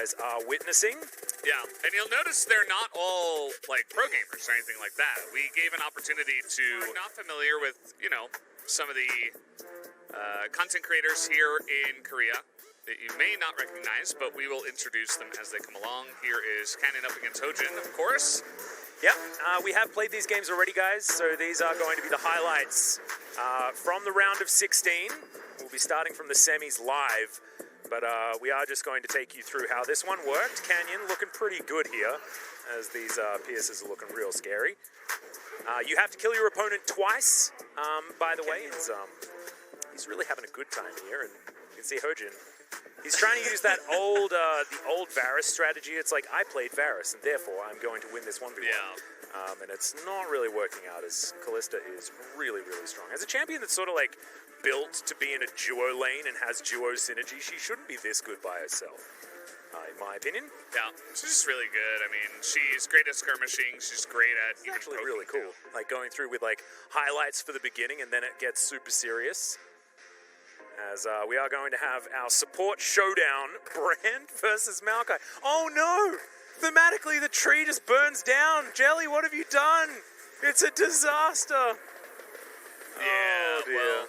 guys are witnessing. Yeah, and you'll notice they're not all, like, pro gamers or anything like that. We gave an opportunity to, not familiar with, you know, some of the content creators here in Korea that you may not recognize, but we will introduce them as they come along. Here is Canyon up against Hojin, of course. Yep, we have played these games already, guys, so these are going to be the highlights from the round of 16. We'll be starting from the semis live, but we are just going to take you through how this one worked. Canyon looking pretty good here, as these Pierces are looking real scary. You have to kill your opponent twice, by the way. He's really having a good time here, and you can see Hojin. He's trying to use that old, the old Varus strategy. It's like, I played Varus, and therefore I'm going to win this 1v1. Yeah. And it's not really working out, as Callista is really, really strong. As a champion that's sort of like built to be in a duo lane and has duo synergy, she shouldn't be this good by herself, in my opinion. Yeah, she's really good. I mean, she's great at skirmishing. She's great at It's actually really cool. Like going through with like highlights for the beginning, and then it gets super serious. As we are going to have our support showdown, Brand versus Maokai. Oh no! Thematically, the tree just burns down. Jelly, what have you done? It's a disaster. Yeah, oh dear. well.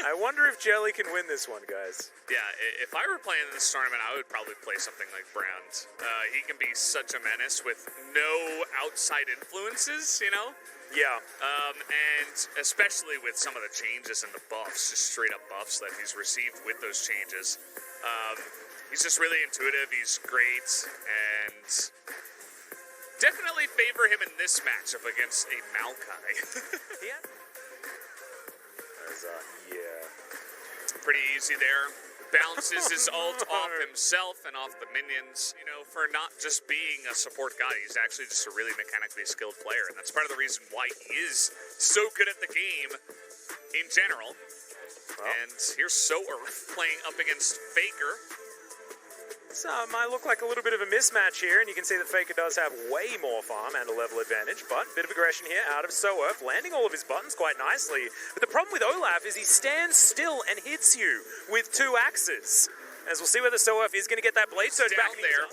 I wonder if Jelly can win this one, guys. Yeah, if I were playing in this tournament, I would probably play something like Brand. He can be such a menace with no outside influences, you know? Yeah. And especially with some of the changes and the buffs, just straight up buffs that he's received with those changes. He's just really intuitive, he's great, and definitely favor him in this matchup against a Maokai. Yeah. Yeah. Pretty easy there. Bounces his ult off himself and off the minions. You know, for not just being a support god, he's actually just a really mechanically skilled player. And that's part of the reason why he is so good at the game in general. Well. And here's Earth playing up against Faker. This might look like a little bit of a mismatch here, and you can see that Faker does have way more farm and a level advantage, but a bit of aggression here out of Earth, landing all of his buttons quite nicely. But the problem with Olaf is he stands still and hits you with 2 axes. As we'll see whether Earth is going to get that Blade Surge back there.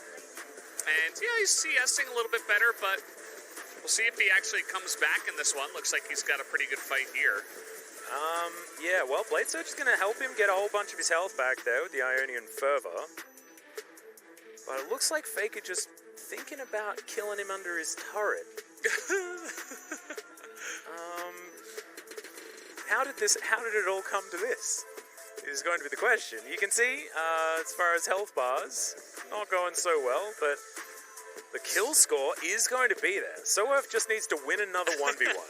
And yeah, he's CSing a little bit better, but we'll see if he actually comes back in this one. Looks like he's got a pretty good fight here. Yeah, well, Blade Surge is going to help him get a whole bunch of his health back there with the Ionian Fervor. But it looks like Faker just thinking about killing him under his turret. How did it all come to this? Is going to be the question. You can see, as far as health bars, not going so well, but the kill score is going to be there. Earth just needs to win another 1v1.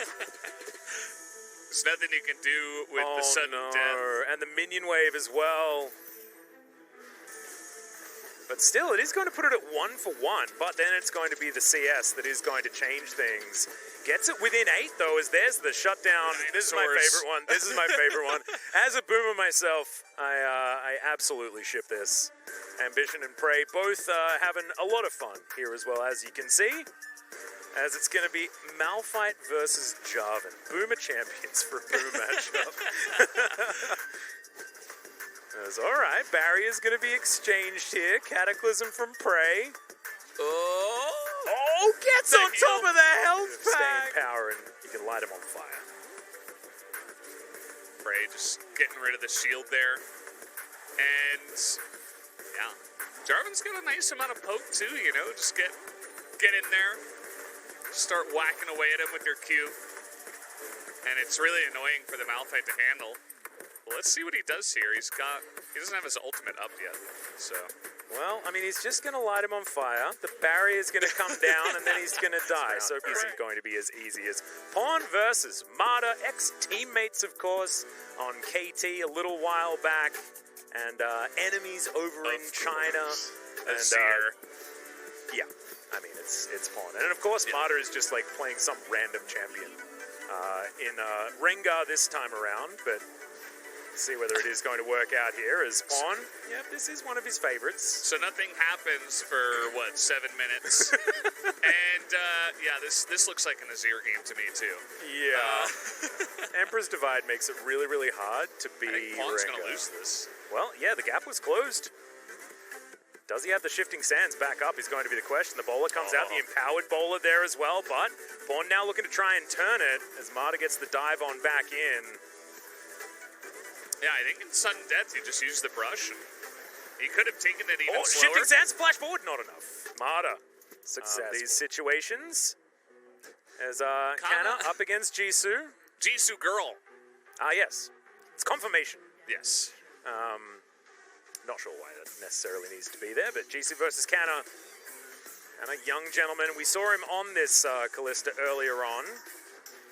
There's nothing you can do with the sudden death. And the minion wave as well. But still, it is going to put it at 1-for-1, but then it's going to be the CS that is going to change things. Gets it within 8, though, as there's the shutdown. This is my favorite one. This is my favorite one. As a boomer myself, I absolutely ship this. Ambition and Prey both having a lot of fun here as well, as you can see. As it's going to be Malphite versus Jarvan. Boomer champions for a boomer matchup. Alright, barrier's gonna be exchanged here. Cataclysm from Prey. Oh, gets on top of the health pack! Staying power, and you can light him on fire. Prey just getting rid of the shield there. And, yeah. Jarvan's got a nice amount of poke, too, you know? Just get in there. Start whacking away at him with your Q. And it's really annoying for the Malphite to handle. Well, let's see what he does here. He doesn't have his ultimate up yet, so. Well, I mean, he's just going to light him on fire. The barrier is going to come down, and then he's going to die. So it isn't going to be as easy as Pawn versus Marta, ex-teammates, of course, on KT a little while back, and enemies over in China. And yeah, I mean, it's Pawn. And of course, Marta is just like playing some random champion in Rengar this time around, but. See whether it is going to work out here as Pawn. Yep, this is one of his favorites. So nothing happens for, 7 minutes? And, yeah, this looks like an Azir game to me, too. Yeah. Emperor's Divide makes it really, really hard to be I think Pawn's going to lose this. Well, yeah, the gap was closed. Does he have the shifting sands back up is going to be the question. The bowler comes out, the empowered bowler there as well, but Pawn now looking to try and turn it as Marta gets the dive on back in. Yeah, I think in sudden death, he just used the brush. And he could have taken it even slower. Shifting sands, flash forward, not enough. Marta, success. These situations as Kana up against Jisoo. Jisoo girl. Yes. It's confirmation. Yes. Not sure why that necessarily needs to be there, but Jisoo versus Kana. And a young gentleman. We saw him on this Callista earlier on.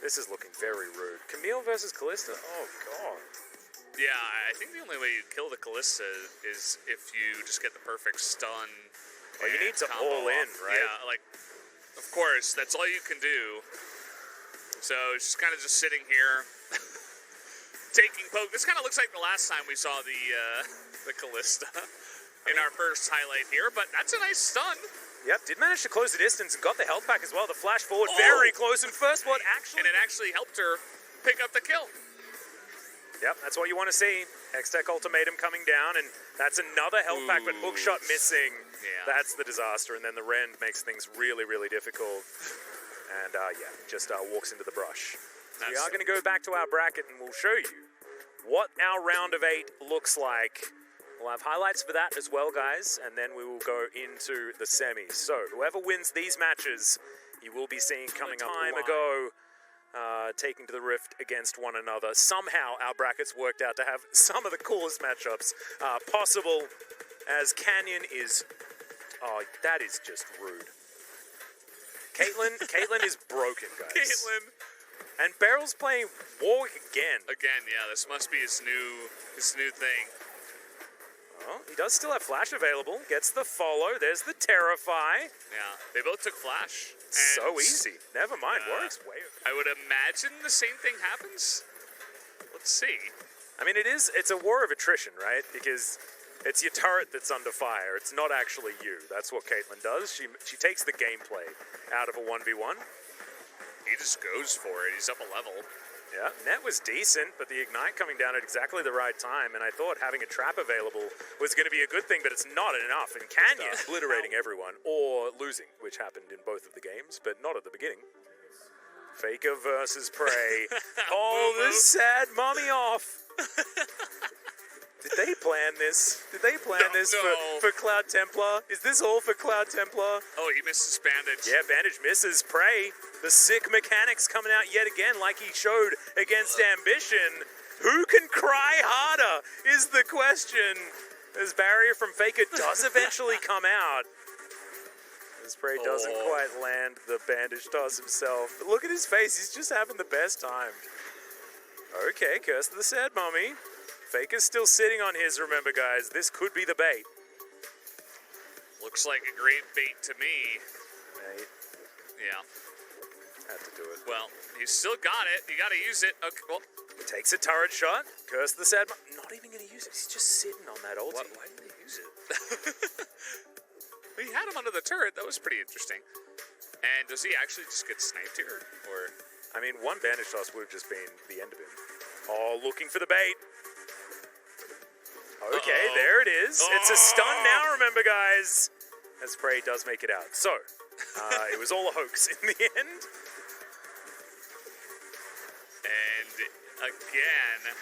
This is looking very rude. Camille versus Callista? Oh, God. Yeah, I think the only way you kill the Callista is if you just get the perfect stun. Well, you need to all in, right? Yeah, like, of course, that's all you can do. So she's kind of just sitting here, taking poke. This kind of looks like the last time we saw the Callista in our first highlight here, but that's a nice stun. Yep, did manage to close the distance and got the health back as well. The flash forward, very close, and first blood actually... And it actually helped her pick up the kill. Yep, that's what you want to see. Hextech Ultimatum coming down, and that's another health pack, but hookshot missing. Yeah. That's the disaster, and then the Rend makes things really, really difficult. And, just walks into the brush. So we are going to go back to our bracket, and we'll show you what our round of 8 looks like. We'll have highlights for that as well, guys, and then we will go into the semis. So, whoever wins these matches, you will be seeing coming up time ago, taking to the Rift against one another. Somehow, our brackets worked out to have some of the coolest matchups possible, as Canyon is... Oh, that is just rude. Caitlyn is broken, guys. Caitlyn. And Barrel's playing Warwick again. Again, yeah, this must be his new thing. Well, he does still have Flash available. Gets the follow. There's the Terrify. Yeah, they both took Flash. So easy. Never mind. Warwick's way over. I would imagine the same thing happens. Let's see. I mean, it's a war of attrition, right? Because it's your turret that's under fire. It's not actually you. That's what Caitlyn does. She takes the gameplay out of a 1v1. He just goes for it. He's up a level. Yeah, net was decent, but the Ignite coming down at exactly the right time, and I thought having a trap available was going to be a good thing, but it's not enough. And Canyon obliterating everyone, or losing, which happened in both of the games, but not at the beginning. Faker versus Prey. Oh, the sad mommy off. Did they plan this? Did they plan this for Cloud Templar? Is this all for Cloud Templar? Oh, he misses Bandage. Yeah, Bandage misses. Prey, the sick mechanics coming out yet again like he showed against Ambition. Who can cry harder is the question. As barrier from Faker does eventually come out. As Prey doesn't quite land the Bandage toss himself. But look at his face, he's just having the best time. Okay, Curse of the Sad Mummy. Faker's still sitting on his, remember, guys. This could be the bait. Looks like a great bait to me. Right. Yeah. Had to do it. Well, he's still got it. You got to use it. Okay, well. He takes a turret shot. Curse the Sad Not even going to use it. He's just sitting on that ulti. Why didn't he use it? He had him under the turret. That was pretty interesting. And does he actually just get sniped here? Or? I mean, one bandage toss would have just been the end of him. Oh, looking for the bait. Okay, there it is. It's a stun now, remember, guys. As Prey does make it out. So, it was all a hoax in the end. And again...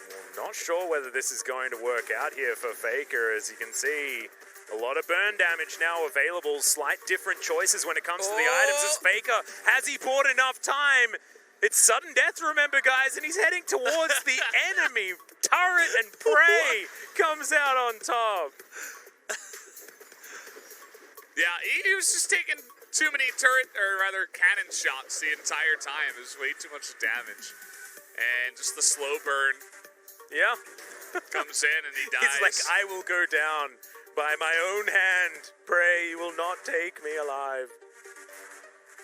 Well, not sure whether this is going to work out here for Faker. As you can see, a lot of burn damage now available. Slight different choices when it comes to the items as Faker. Has he bought enough time? It's sudden death, remember, guys, and he's heading towards the enemy. Turret and Prey comes out on top. Yeah, he was just taking too many cannon shots the entire time. It was way too much damage. And just the slow burn. Yeah. Comes in and he dies. He's like, I will go down by my own hand. Prey, you will not take me alive.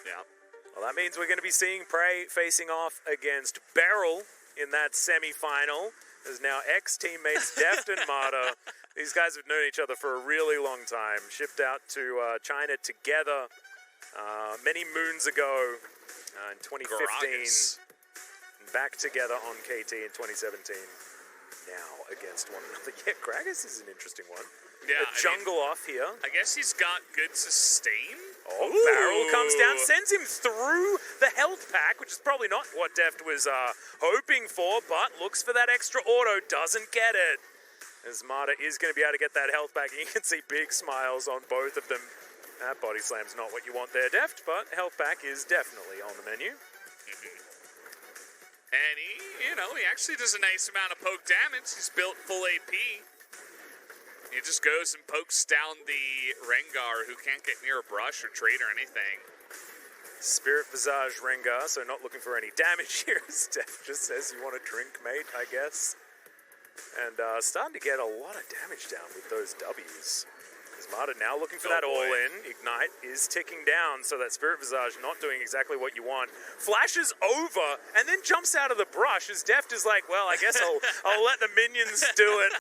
Yeah. Well, that means we're going to be seeing Prey facing off against Beryl in that semi-final. There's now ex-teammates Deft and Marta. These guys have known each other for a really long time. Shipped out to China together many moons ago in 2015. Gragas. And back together on KT in 2017. Now against one another. Yeah, Gragas is an interesting one. Yeah, a jungle off here. I guess he's got good sustain. Oh, barrel comes down, sends him through the health pack, which is probably not what Deft was hoping for, but looks for that extra auto, doesn't get it. As Marta is going to be able to get that health back, and you can see big smiles on both of them. That body slam's not what you want there, Deft, but health back is definitely on the menu. And he actually does a nice amount of poke damage. He's built full AP. He just goes and pokes down the Rengar, who can't get near a brush or trade or anything. Spirit Visage Rengar, so not looking for any damage here. Steph just says, you want a drink, mate, I guess. And starting to get a lot of damage down with those W's. Marta now looking for that all-in. Ignite is ticking down, so that Spirit Visage not doing exactly what you want. Flashes over, and then jumps out of the brush as Deft is like, well, I guess I'll let the minions do it.